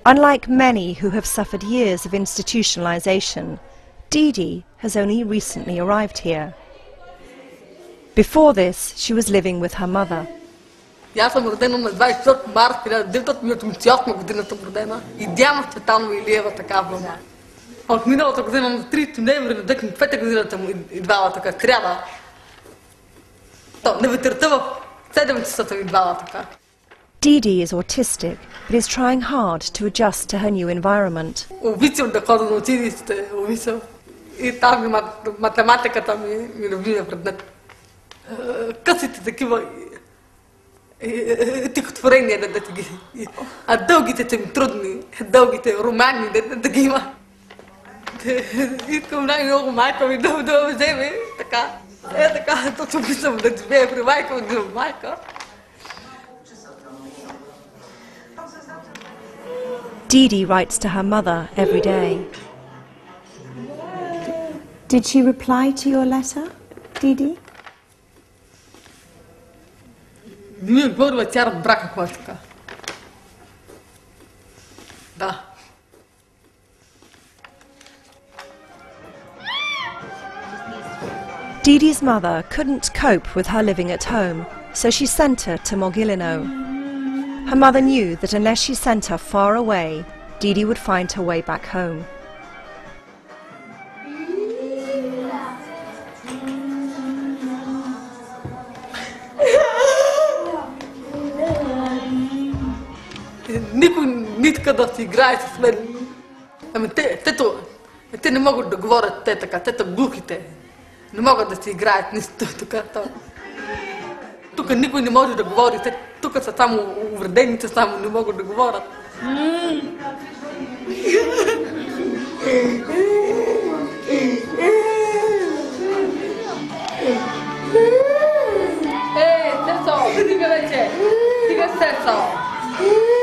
Unlike many who have suffered years of institutionalization, Didi has only recently arrived here. Before this, she was living with her mother. Аз съм родена на 24 март 1988 годината родена и Диана Цветанова Илиева така мама. От миналата година на 30 ноември на 2005 годината му идвала така сряда. На вечерта в 7 часа съм идвала така. Didi is autistic, but is trying hard to adjust to her new environment. Обичам да ходя на училище, обичам. И там математиката ми любимия предмет. Късите такива стихотворения да ги... А дългите са ми трудни, дългите романи да ги има. Искам най-много майка ми да вземе, така. Така, точно обичам да живея при майка ми, да майка. Didi writes to her mother every day. Did she reply to your letter, Didi? Не ми отговорила, тя разбра какво е така. Да. Didi's mother couldn't cope with her living at home, so she sent her to Mogilino. Her mother knew that unless she sent her far away, Didi would find her way back home. Никой не иска да си играе с мен. Ами те не могат да говорят, те така, те са глухите. Не могат да си играят нищо така. Тук никой не може да говори, тук са само увредените, само не могат да говорят. Цецо, стига вече! Стига, Цецо!